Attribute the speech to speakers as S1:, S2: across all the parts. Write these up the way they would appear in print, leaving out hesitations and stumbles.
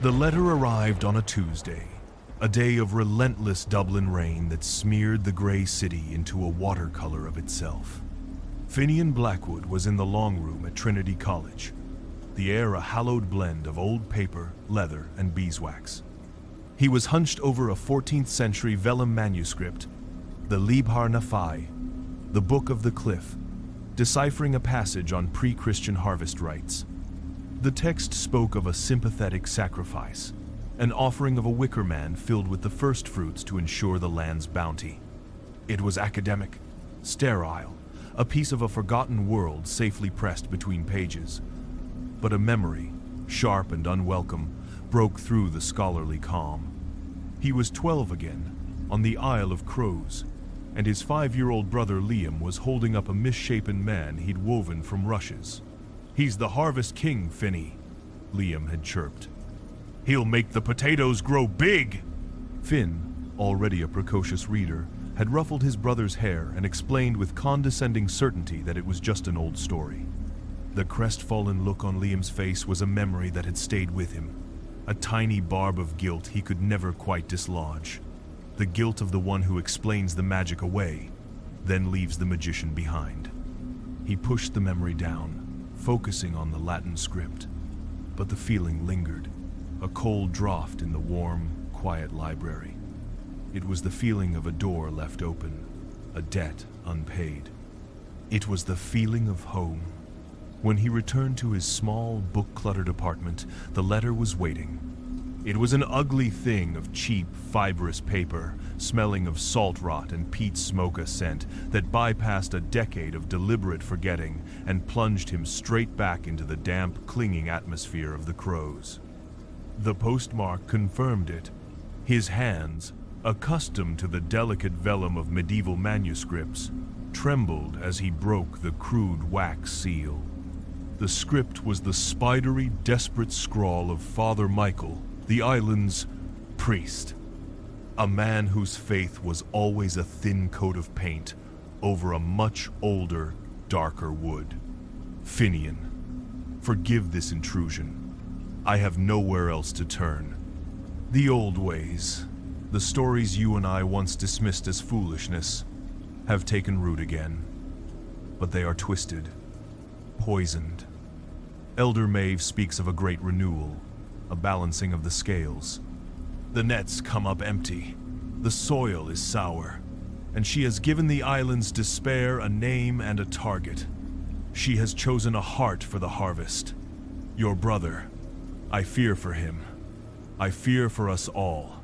S1: The letter arrived on a Tuesday, a day of relentless Dublin rain that smeared the grey city into a watercolor of itself. Finnian Blackwood was in the long room at Trinity College, the air a hallowed blend of old paper, leather, and beeswax. He was hunched over a 14th century vellum manuscript, the Liebhar na Fai, the Book of the Cliff, deciphering a passage on pre-Christian harvest rites. The text spoke of a sympathetic sacrifice, an offering of a wicker man filled with the first fruits to ensure the land's bounty. It was academic, sterile, a piece of a forgotten world safely pressed between pages. But a memory, sharp and unwelcome, broke through the scholarly calm. He was 12 again, on the Isle of Crows, and his 5-year-old brother Liam was holding up a misshapen man he'd woven from rushes. "He's the harvest king, Finny," Liam had chirped. "He'll make the potatoes grow big!" Finn, already a precocious reader, had ruffled his brother's hair and explained with condescending certainty that it was just an old story. The crestfallen look on Liam's face was a memory that had stayed with him, a tiny barb of guilt he could never quite dislodge. The guilt of the one who explains the magic away, then leaves the magician behind. He pushed the memory down, focusing on the Latin script, but the feeling lingered, a cold draught in the warm, quiet library. It was the feeling of a door left open, a debt unpaid. It was the feeling of home. When he returned to his small, book-cluttered apartment, the letter was waiting. It was an ugly thing of cheap, fibrous paper, smelling of salt rot and peat smoke scent that bypassed a decade of deliberate forgetting and plunged him straight back into the damp, clinging atmosphere of the Crows. The postmark confirmed it. His hands, accustomed to the delicate vellum of medieval manuscripts, trembled as he broke the crude wax seal. The script was the spidery, desperate scrawl of Father Michael, the island's priest, a man whose faith was always a thin coat of paint over a much older, darker wood. "Finnian, forgive this intrusion. I have nowhere else to turn. The old ways, the stories you and I once dismissed as foolishness, have taken root again. But they are twisted, poisoned. Elder Maeve speaks of a great renewal, a balancing of the scales. The nets come up empty, the soil is sour, and she has given the island's despair a name and a target. She has chosen a heart for the harvest. Your brother, I fear for him. I fear for us all.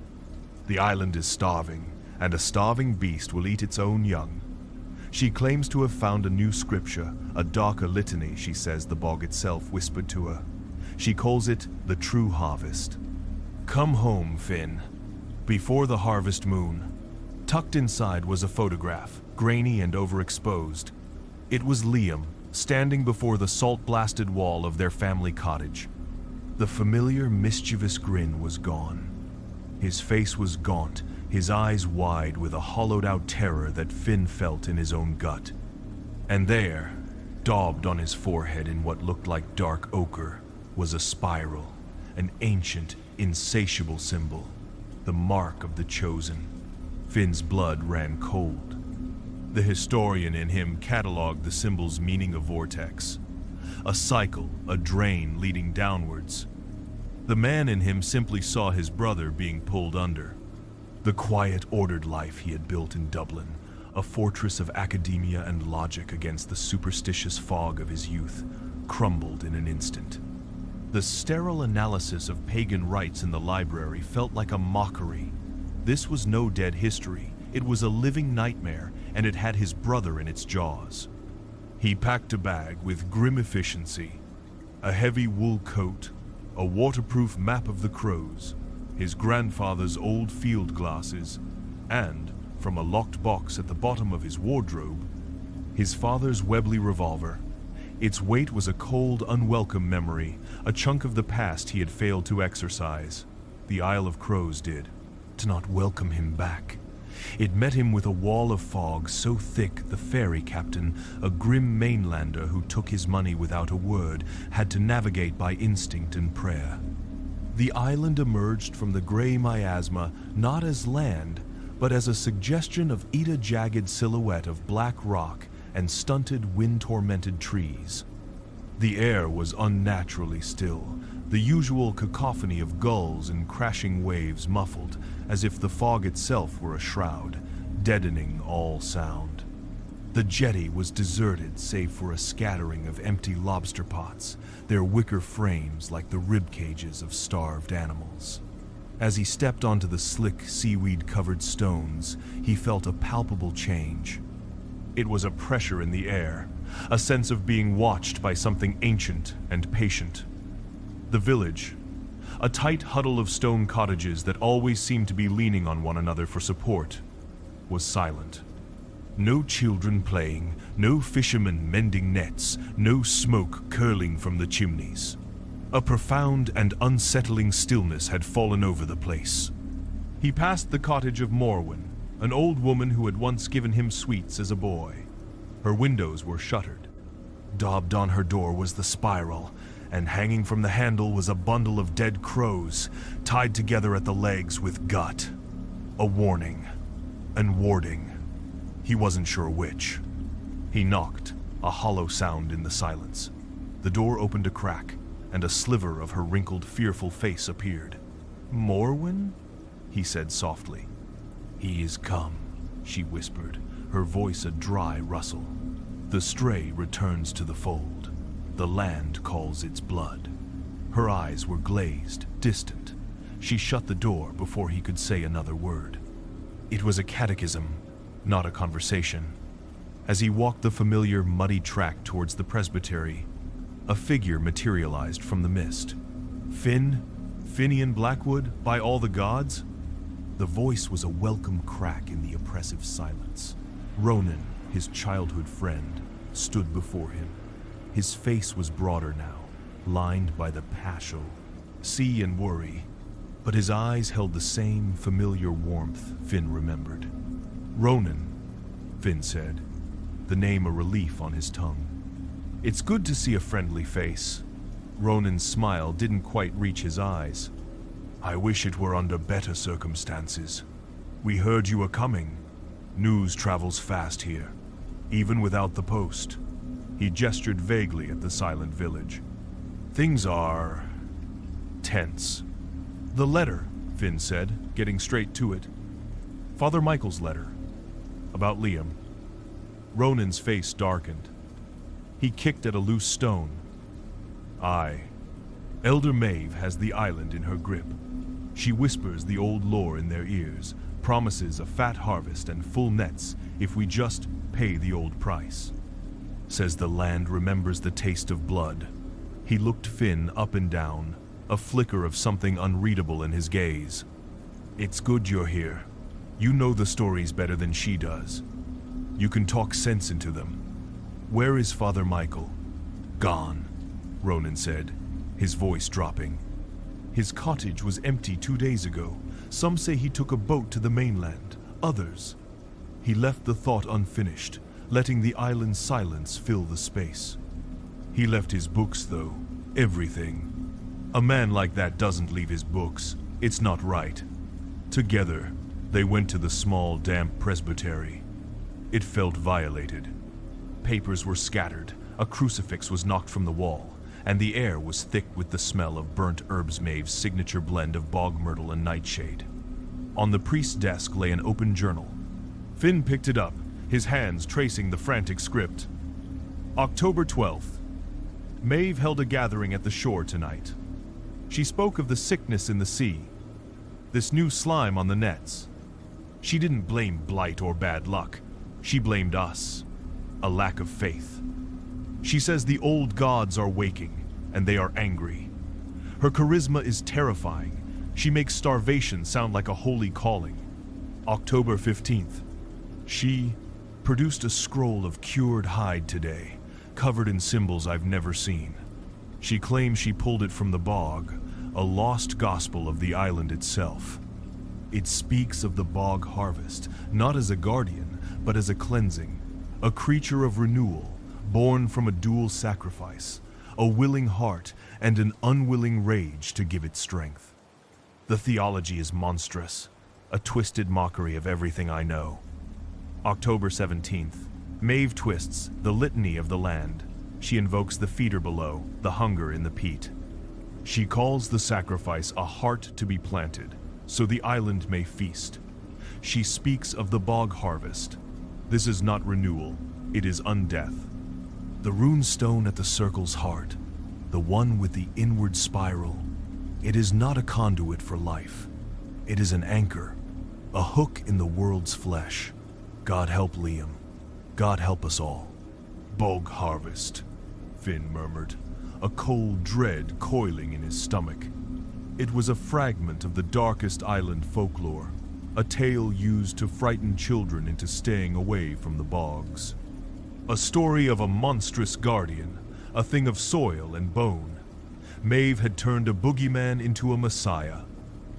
S1: The island is starving, and a starving beast will eat its own young. She claims to have found a new scripture, a darker litany, she says the bog itself whispered to her. She calls it the true harvest. Come home, Finn. Before the harvest moon. Tucked inside was a photograph, grainy and overexposed. It was Liam, standing before the salt-blasted wall of their family cottage. The familiar, mischievous grin was gone. His face was gaunt, his eyes wide with a hollowed-out terror that Finn felt in his own gut. And there, daubed on his forehead in what looked like dark ochre, was a spiral, an ancient, insatiable symbol, the mark of the chosen. Finn's blood ran cold. The historian in him cataloged the symbol's meaning: a vortex, a cycle, a drain leading downwards. The man in him simply saw his brother being pulled under. The quiet, ordered life he had built in Dublin, a fortress of academia and logic against the superstitious fog of his youth, crumbled in an instant. The sterile analysis of pagan rites in the library felt like a mockery. This was no dead history. It was a living nightmare, and it had his brother in its jaws. He packed a bag with grim efficiency, a heavy wool coat, a waterproof map of the Crows, his grandfather's old field glasses, and, from a locked box at the bottom of his wardrobe, his father's Webley revolver. Its weight was a cold, unwelcome memory, a chunk of the past he had failed to exorcise. The Isle of Crows did, to not welcome him back. It met him with a wall of fog so thick the ferry captain, a grim mainlander who took his money without a word, had to navigate by instinct and prayer. The island emerged from the gray miasma not as land, but as a suggestion of jagged silhouette of black rock and stunted, wind-tormented trees. The air was unnaturally still, the usual cacophony of gulls and crashing waves muffled, as if the fog itself were a shroud, deadening all sound. The jetty was deserted save for a scattering of empty lobster pots, their wicker frames like the rib cages of starved animals. As he stepped onto the slick, seaweed-covered stones, he felt a palpable change. It was a pressure in the air, a sense of being watched by something ancient and patient. The village, a tight huddle of stone cottages that always seemed to be leaning on one another for support, was silent. No children playing, no fishermen mending nets, no smoke curling from the chimneys. A profound and unsettling stillness had fallen over the place. He passed the cottage of Morwen, an old woman who had once given him sweets as a boy. Her windows were shuttered. Daubed on her door was the spiral, and hanging from the handle was a bundle of dead crows, tied together at the legs with gut. A warning. And warding. He wasn't sure which. He knocked, a hollow sound in the silence. The door opened a crack, and a sliver of her wrinkled, fearful face appeared. "Morwen?" he said softly. "He is come," she whispered, her voice a dry rustle. "The stray returns to the fold. The land calls its blood." Her eyes were glazed, distant. She shut the door before he could say another word. It was a catechism, not a conversation. As he walked the familiar muddy track towards the presbytery, a figure materialized from the mist. Finnian Blackwood, by all the gods? The voice was a welcome crack in the oppressive silence. Ronan, his childhood friend, stood before him. His face was broader now, lined by the passion, sea and worry, but his eyes held the same familiar warmth Finn remembered. "Ronan," Finn said, the name a relief on his tongue. "It's good to see a friendly face." Ronan's smile didn't quite reach his eyes. "I wish it were under better circumstances. We heard you were coming. News travels fast here, even without the post." He gestured vaguely at the silent village. "Things are tense." "The letter," Finn said, getting straight to it. "Father Michael's letter. About Liam." Ronan's face darkened. He kicked at a loose stone. "Aye. Elder Maeve has the island in her grip. She whispers the old lore in their ears, promises a fat harvest and full nets if we just pay the old price. Says the land remembers the taste of blood." He looked Finn up and down, a flicker of something unreadable in his gaze. "It's good you're here. You know the stories better than she does. You can talk sense into them. Where is Father Michael?" "Gone," Ronan said, his voice dropping. "His cottage was empty 2 days ago. Some say he took a boat to the mainland, others." He left the thought unfinished, letting the island's silence fill the space. "He left his books, though. Everything. A man like that doesn't leave his books. It's not right." Together, they went to the small, damp presbytery. It felt violated. Papers were scattered, a crucifix was knocked from the wall, and the air was thick with the smell of burnt herbs. Maeve's signature blend of bog myrtle and nightshade. On the priest's desk lay an open journal. Finn picked it up, his hands tracing the frantic script. October 12th. Maeve held a gathering at the shore tonight. She spoke of the sickness in the sea, this new slime on the nets. She didn't blame blight or bad luck. She blamed us. A lack of faith. She says the old gods are waking, and they are angry. Her charisma is terrifying. She makes starvation sound like a holy calling. October 15th. She produced a scroll of cured hide today, covered in symbols I've never seen. She claims she pulled it from the bog, a lost gospel of the island itself. It speaks of the Bog Harvest, not as a guardian, but as a cleansing, a creature of renewal, born from a dual sacrifice, a willing heart and an unwilling rage to give it strength. The theology is monstrous, a twisted mockery of everything I know. October 17th. Maeve twists the litany of the land. She invokes the feeder below, the hunger in the peat. She calls the sacrifice a heart to be planted, so the island may feast. She speaks of the Bog Harvest. This is not renewal, it is undeath. The rune stone at the circle's heart, the one with the inward spiral, it is not a conduit for life. It is an anchor, a hook in the world's flesh. God help Liam. God help us all. Bog Harvest, Finn murmured, a cold dread coiling in his stomach. It was a fragment of the darkest island folklore, a tale used to frighten children into staying away from the bogs. A story of a monstrous guardian, a thing of soil and bone. Maeve had turned a boogeyman into a messiah.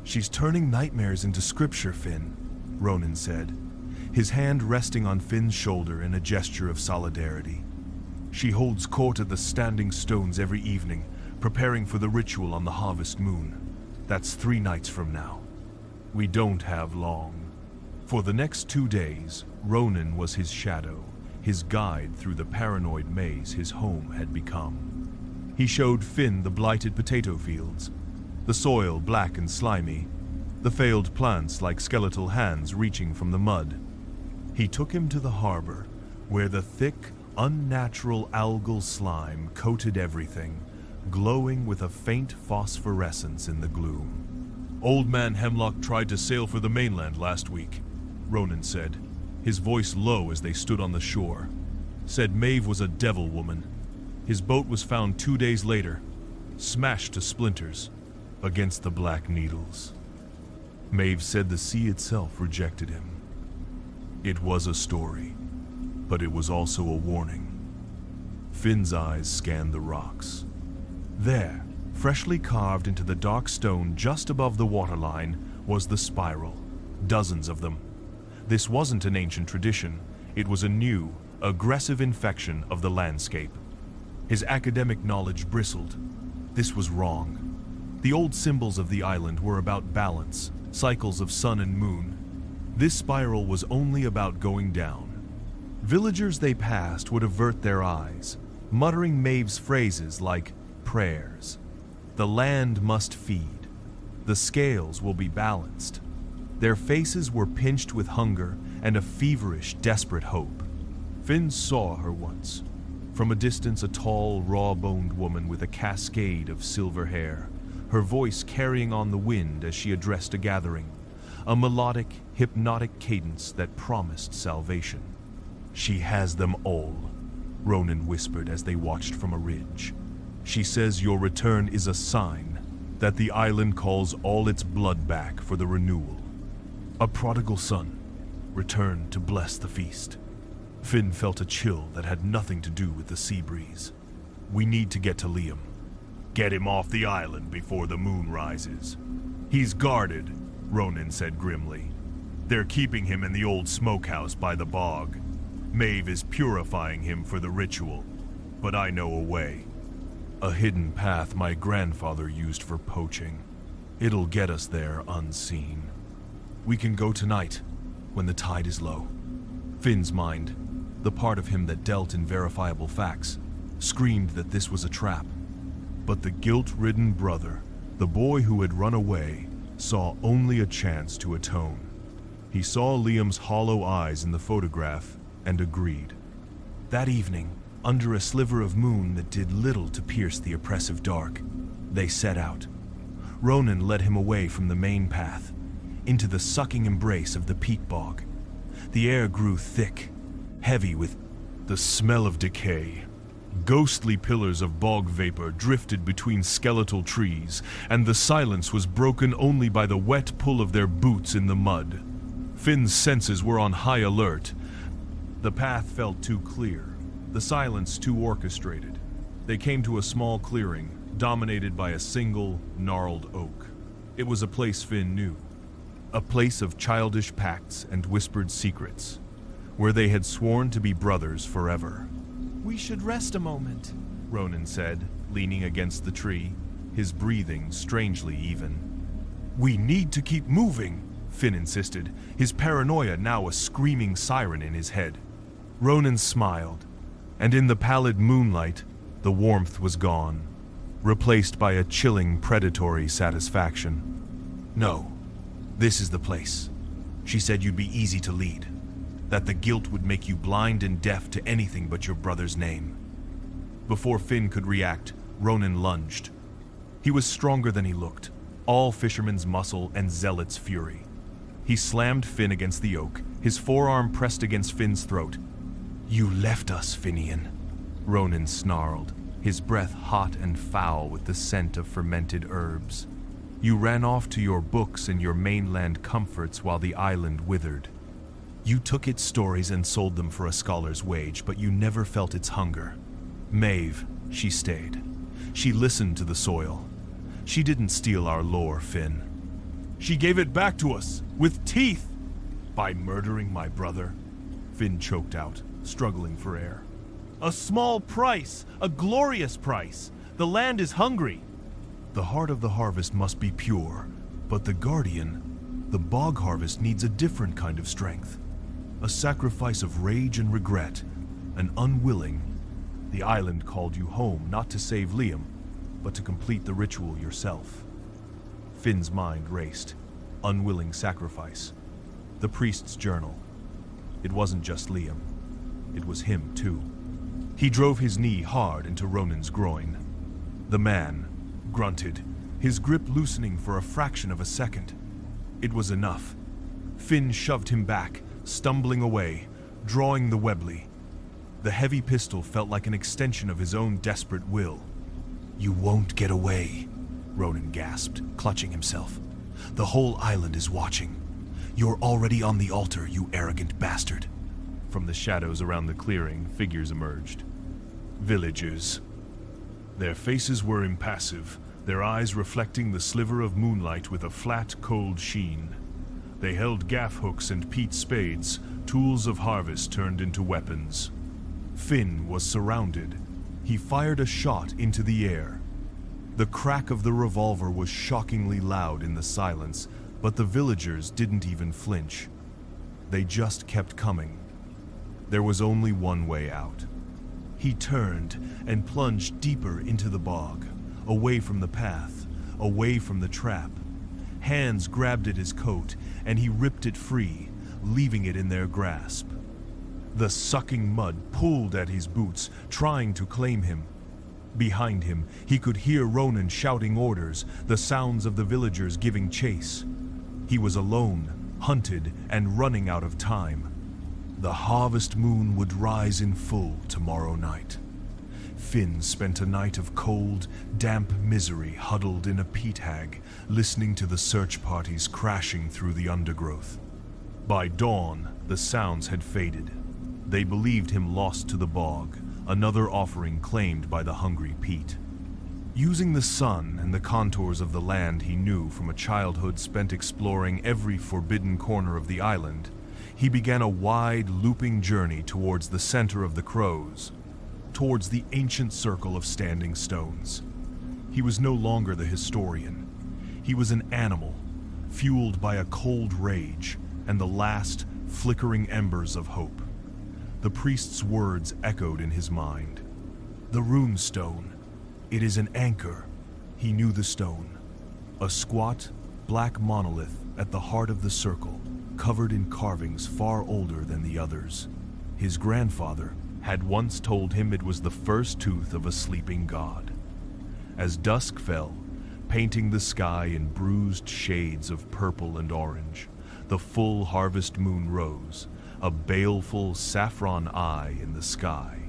S1: She's turning nightmares into scripture, Finn, Ronan said, his hand resting on Finn's shoulder in a gesture of solidarity. She holds court at the Standing Stones every evening, preparing for the ritual on the harvest moon. That's 3 nights from now. We don't have long. For the next 2 days, Ronan was his shadow, his guide through the paranoid maze his home had become. He showed Finn the blighted potato fields, the soil black and slimy, the failed plants like skeletal hands reaching from the mud. He took him to the harbor, where the thick, unnatural algal slime coated everything, glowing with a faint phosphorescence in the gloom. Old Man Hemlock tried to sail for the mainland last week, Ronan said, his voice low as they stood on the shore. Said Maeve was a devil woman. His boat was found 2 days later, smashed to splinters, against the black needles. Maeve said the sea itself rejected him. It was a story, but it was also a warning. Finn's eyes scanned the rocks. There, freshly carved into the dark stone just above the waterline, was the spiral, dozens of them. This wasn't an ancient tradition, it was a new, aggressive infection of the landscape. His academic knowledge bristled. This was wrong. The old symbols of the island were about balance, cycles of sun and moon. This spiral was only about going down. Villagers they passed would avert their eyes, muttering Maeve's phrases like prayers. The land must feed. The scales will be balanced. Their faces were pinched with hunger and a feverish, desperate hope. Finn saw her once. From a distance, a tall, raw-boned woman with a cascade of silver hair, her voice carrying on the wind as she addressed a gathering, a melodic, hypnotic cadence that promised salvation. She has them all, Ronan whispered as they watched from a ridge. She says your return is a sign that the island calls all its blood back for the renewal. A prodigal son, returned to bless the feast. Finn felt a chill that had nothing to do with the sea breeze. We need to get to Liam. Get him off the island before the moon rises. He's guarded, Ronan said grimly. They're keeping him in the old smokehouse by the bog. Maeve is purifying him for the ritual, but I know a way. A hidden path my grandfather used for poaching. It'll get us there unseen. We can go tonight, when the tide is low. Finn's mind, the part of him that dealt in verifiable facts, screamed that this was a trap. But the guilt-ridden brother, the boy who had run away, saw only a chance to atone. He saw Liam's hollow eyes in the photograph and agreed. That evening, under a sliver of moon that did little to pierce the oppressive dark, they set out. Ronan led him away from the main path, into the sucking embrace of the peat bog. The air grew thick, heavy with the smell of decay. Ghostly pillars of bog vapor drifted between skeletal trees, and the silence was broken only by the wet pull of their boots in the mud. Finn's senses were on high alert. The path felt too clear, the silence too orchestrated. They came to a small clearing, dominated by a single, gnarled oak. It was a place Finn knew. A place of childish pacts and whispered secrets, where they had sworn to be brothers forever.
S2: We should rest a moment,
S1: Ronan said, leaning against the tree, his breathing strangely even. "We need to keep moving," Finn insisted, his paranoia now a screaming siren in his head. Ronan smiled, and in the pallid moonlight, the warmth was gone, replaced by a chilling, predatory satisfaction. "No, this is the place. She said you'd be easy to lead, that the guilt would make you blind and deaf to anything but your brother's name." Before Finn could react, Ronan lunged. He was stronger than he looked, all fisherman's muscle and zealot's fury. He slammed Finn against the oak, his forearm pressed against Finn's throat. "You left us, Finnian," Ronan snarled, his breath hot and foul with the scent of fermented herbs. "You ran off to your books and your mainland comforts while the island withered. You took its stories and sold them for a scholar's wage, but you never felt its hunger. Maeve, she stayed. She listened to the soil. She didn't steal our lore, Finn. She gave it back to us, with teeth!" "By murdering my brother?" Finn choked out, struggling for air. "A small price, a glorious price. The land is hungry." "The heart of the harvest must be pure, but the guardian, the Bog Harvest, needs a different kind of strength. A sacrifice of rage and regret, an unwilling. The island called you home not to save Liam, but to complete the ritual yourself." Finn's mind raced. Unwilling sacrifice. The priest's journal. It wasn't just Liam. It was him, too. He drove his knee hard into Ronan's groin. The man grunted, his grip loosening for a fraction of a second. It was enough. Finn shoved him back, stumbling away, drawing the Webley. The heavy pistol felt like an extension of his own desperate will. "You won't get away," Ronan gasped, clutching himself. "The whole island is watching. You're already on the altar, you arrogant bastard." From the shadows around the clearing, figures emerged. Villagers. Their faces were impassive, their eyes reflecting the sliver of moonlight with a flat, cold sheen. They held gaff hooks and peat spades, tools of harvest turned into weapons. Finn was surrounded. He fired a shot into the air. The crack of the revolver was shockingly loud in the silence, but the villagers didn't even flinch. They just kept coming. There was only one way out. He turned and plunged deeper into the bog, away from the path, away from the trap. Hands grabbed at his coat, and he ripped it free, leaving it in their grasp. The sucking mud pulled at his boots, trying to claim him. Behind him, he could hear Ronan shouting orders, the sounds of the villagers giving chase. He was alone, hunted, and running out of time. The harvest moon would rise in full tomorrow night. Finn spent a night of cold, damp misery huddled in a peat hag, listening to the search parties crashing through the undergrowth. By dawn, the sounds had faded. They believed him lost to the bog, another offering claimed by the hungry peat. Using the sun and the contours of the land he knew from a childhood spent exploring every forbidden corner of the island, he began a wide, looping journey towards the center of the crows, towards the ancient circle of standing stones. He was no longer the historian. He was an animal, fueled by a cold rage and the last, flickering embers of hope. The priest's words echoed in his mind. The rune stone. It is an anchor. He knew the stone. A squat, black monolith at the heart of the circle, covered in carvings far older than the others. His grandfather had once told him it was the first tooth of a sleeping god. As dusk fell, painting the sky in bruised shades of purple and orange, the full harvest moon rose, a baleful saffron eye in the sky.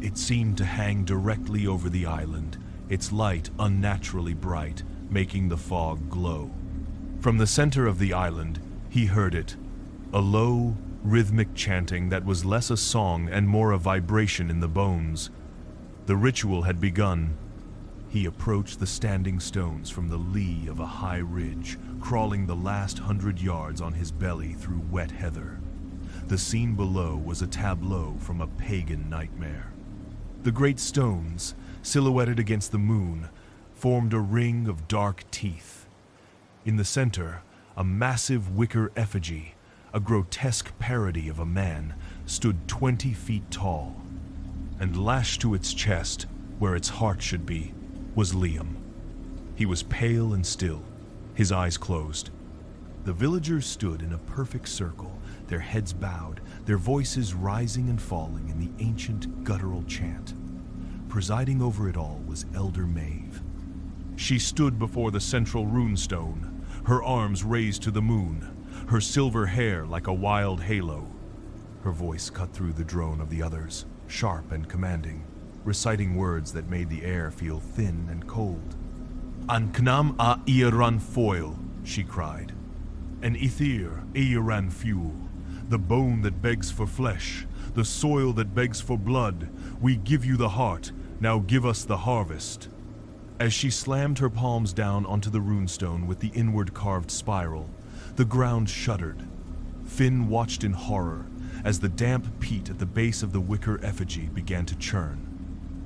S1: It seemed to hang directly over the island, its light unnaturally bright, making the fog glow. From the center of the island, he heard it, a low, rhythmic chanting that was less a song and more a vibration in the bones. The ritual had begun. He approached the standing stones from the lee of a high ridge, crawling the last 100 yards on his belly through wet heather. The scene below was a tableau from a pagan nightmare. The great stones, silhouetted against the moon, formed a ring of dark teeth. In the center, a massive wicker effigy, a grotesque parody of a man, stood 20 feet tall. And lashed to its chest, where its heart should be, was Liam. He was pale and still, his eyes closed. The villagers stood in a perfect circle, their heads bowed, their voices rising and falling in the ancient guttural chant. Presiding over it all was Elder Maeve. She stood before the central runestone, her arms raised to the moon, her silver hair like a wild halo. Her voice cut through the drone of the others, sharp and commanding, reciting words that made the air feel thin and cold. An knam a Ieran foil, she cried. An Ithir Ieran fuel, the bone that begs for flesh, the soil that begs for blood. We give you the heart, now give us the harvest. As she slammed her palms down onto the runestone with the inward carved spiral, the ground shuddered. Finn watched in horror as the damp peat at the base of the wicker effigy began to churn.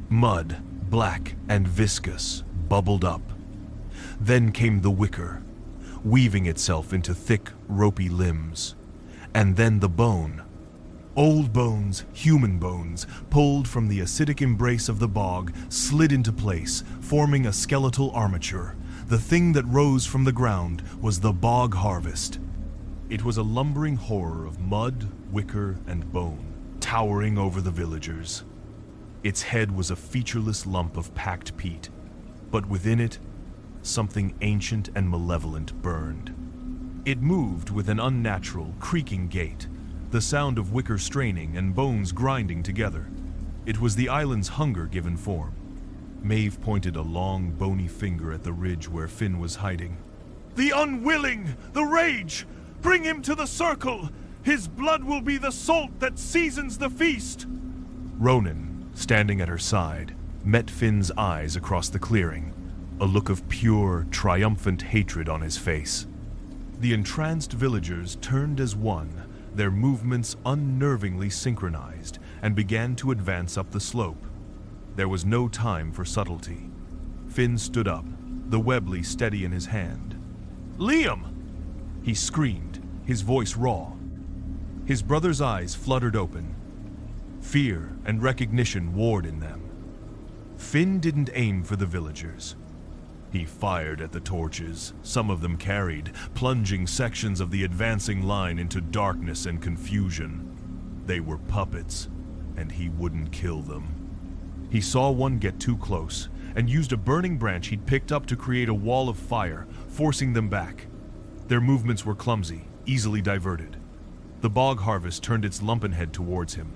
S1: Mud, black and viscous, bubbled up. Then came the wicker, weaving itself into thick, ropey limbs. And then the bone. Old bones, human bones, pulled from the acidic embrace of the bog, slid into place, forming a skeletal armature. The thing that rose from the ground was the Bog Harvest. It was a lumbering horror of mud, wicker, and bone, towering over the villagers. Its head was a featureless lump of packed peat, but within it, something ancient and malevolent burned. It moved with an unnatural, creaking gait, the sound of wicker straining and bones grinding together. It was the island's hunger given form. Maeve pointed a long, bony finger at the ridge where Finn was hiding. The unwilling! The rage! Bring him to the circle! His blood will be the salt that seasons the feast! Ronan, standing at her side, met Finn's eyes across the clearing, a look of pure, triumphant hatred on his face. The entranced villagers turned as one, their movements unnervingly synchronized, and began to advance up the slope. There was no time for subtlety. Finn stood up, the Webley steady in his hand. Liam! He screamed, his voice raw. His brother's eyes fluttered open. Fear and recognition warred in them. Finn didn't aim for the villagers. He fired at the torches, some of them carried, plunging sections of the advancing line into darkness and confusion. They were puppets, and he wouldn't kill them. He saw one get too close, and used a burning branch he'd picked up to create a wall of fire, forcing them back. Their movements were clumsy, easily diverted. The Bog Harvest turned its lumpen head towards him.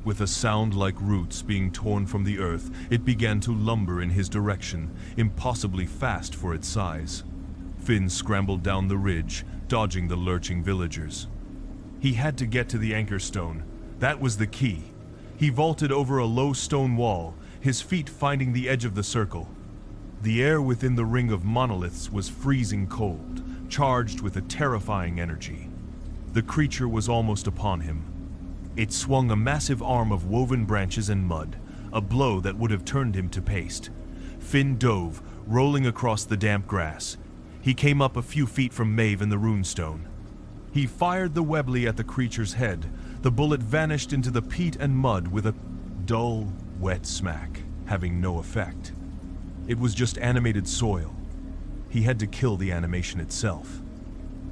S1: With a sound like roots being torn from the earth, it began to lumber in his direction, impossibly fast for its size. Finn scrambled down the ridge, dodging the lurching villagers. He had to get to the anchor stone. That was the key. He vaulted over a low stone wall, his feet finding the edge of the circle. The air within the ring of monoliths was freezing cold, charged with a terrifying energy. The creature was almost upon him. It swung a massive arm of woven branches and mud, a blow that would have turned him to paste. Finn dove, rolling across the damp grass. He came up a few feet from Maeve and the runestone. He fired the Webley at the creature's head. The bullet vanished into the peat and mud with a dull, wet smack, having no effect. It was just animated soil. He had to kill the animation itself.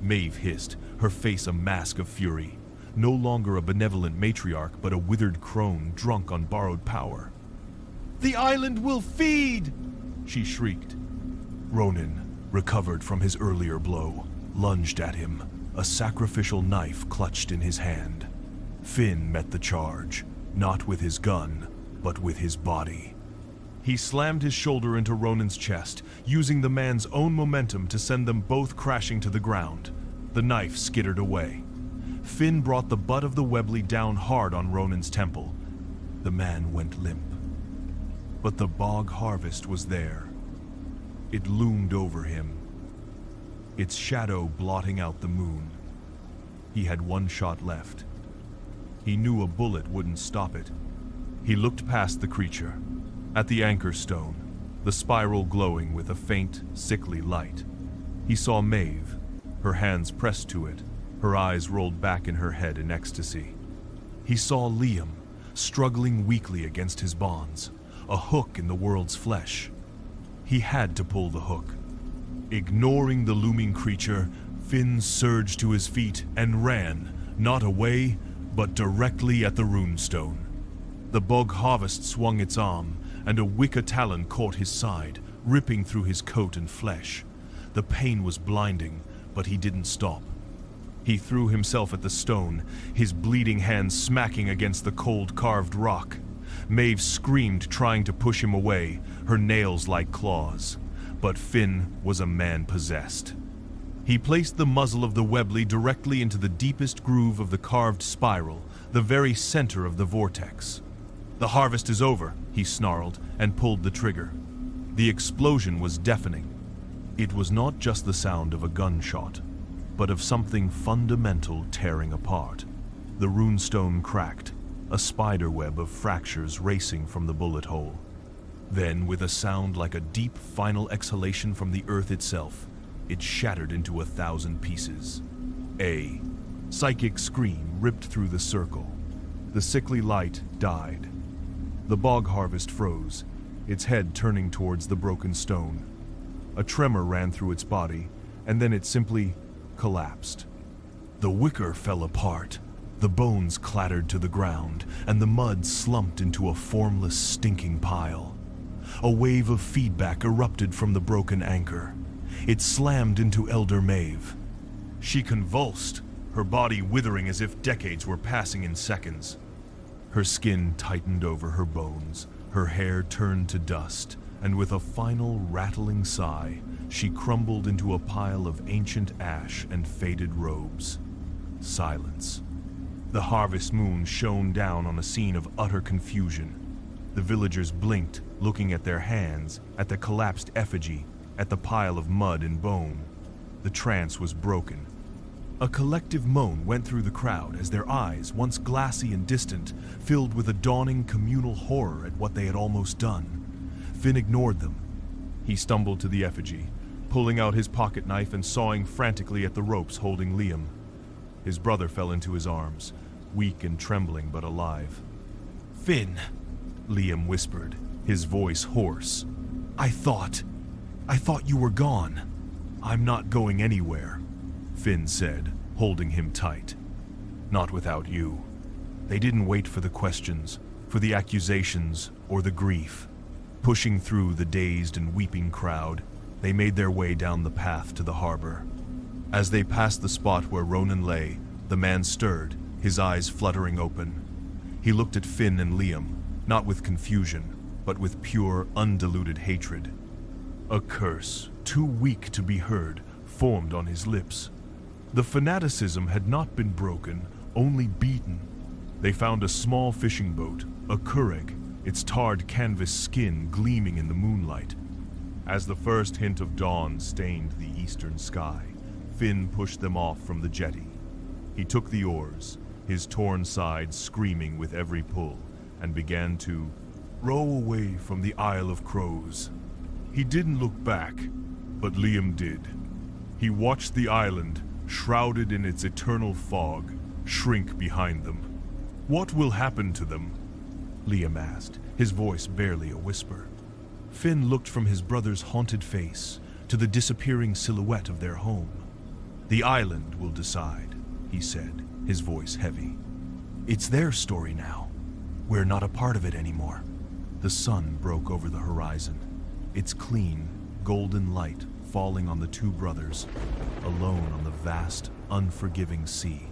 S1: Maeve hissed, her face a mask of fury. No longer a benevolent matriarch, but a withered crone drunk on borrowed power. "The island will feed!" she shrieked. Ronan, recovered from his earlier blow, lunged at him, a sacrificial knife clutched in his hand. Finn met the charge, not with his gun, but with his body. He slammed his shoulder into Ronan's chest, using the man's own momentum to send them both crashing to the ground. The knife skittered away. Finn brought the butt of the Webley down hard on Ronan's temple. The man went limp. But the Bog Harvest was there. It loomed over him, its shadow blotting out the moon. He had one shot left. He knew a bullet wouldn't stop it. He looked past the creature. At the anchor stone, the spiral glowing with a faint, sickly light. He saw Maeve, her hands pressed to it, her eyes rolled back in her head in ecstasy. He saw Liam, struggling weakly against his bonds, a hook in the world's flesh. He had to pull the hook. Ignoring the looming creature, Finn surged to his feet and ran, not away, but directly at the runestone. The Bog Harvest swung its arm, and a wicker talon caught his side, ripping through his coat and flesh. The pain was blinding, but he didn't stop. He threw himself at the stone, his bleeding hands smacking against the cold carved rock. Maeve screamed, trying to push him away, her nails like claws. But Finn was a man possessed. He placed the muzzle of the Webley directly into the deepest groove of the carved spiral, the very center of the vortex. "The harvest is over," he snarled, and pulled the trigger. The explosion was deafening. It was not just the sound of a gunshot, but of something fundamental tearing apart. The runestone cracked, a spiderweb of fractures racing from the bullet hole. Then, with a sound like a deep final exhalation from the earth itself, it shattered into 1,000 pieces. A psychic scream ripped through the circle. The sickly light died. The Bog Harvest froze, its head turning towards the broken stone. A tremor ran through its body, and then it simply collapsed. The wicker fell apart. The bones clattered to the ground, and the mud slumped into a formless, stinking pile. A wave of feedback erupted from the broken anchor. It slammed into Elder Maeve. She convulsed, her body withering as if decades were passing in seconds. Her skin tightened over her bones, her hair turned to dust, and with a final rattling sigh, she crumbled into a pile of ancient ash and faded robes. Silence. The harvest moon shone down on a scene of utter confusion. The villagers blinked, looking at their hands, at the collapsed effigy, at the pile of mud and bone. The trance was broken. A collective moan went through the crowd as their eyes, once glassy and distant, filled with a dawning communal horror at what they had almost done. Finn ignored them. He stumbled to the effigy, pulling out his pocket knife and sawing frantically at the ropes holding Liam. His brother fell into his arms, weak and trembling but alive. "Finn," Liam whispered, his voice hoarse. I thought you were gone." "I'm not going anywhere," Finn said, holding him tight. "Not without you." They didn't wait for the questions, for the accusations, or the grief. Pushing through the dazed and weeping crowd, they made their way down the path to the harbor. As they passed the spot where Ronan lay, the man stirred, his eyes fluttering open. He looked at Finn and Liam, not with confusion, but with pure, undiluted hatred. A curse, too weak to be heard, formed on his lips. The fanaticism had not been broken, only beaten. They found a small fishing boat, a curragh, its tarred canvas skin gleaming in the moonlight. As the first hint of dawn stained the eastern sky, Finn pushed them off from the jetty. He took the oars, his torn sides screaming with every pull, and began to row away from the Isle of Crows. He didn't look back, but Liam did. He watched the island, shrouded in its eternal fog, shrink behind them. "What will happen to them?" Liam asked, his voice barely a whisper. Finn looked from his brother's haunted face to the disappearing silhouette of their home. "The island will decide," he said, his voice heavy. "It's their story now. We're not a part of it anymore." The sun broke over the horizon, its clean, golden light falling on the two brothers, alone on the vast, unforgiving sea.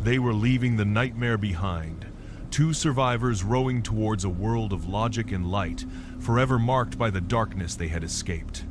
S1: They were leaving the nightmare behind, two survivors rowing towards a world of logic and light, forever marked by the darkness they had escaped.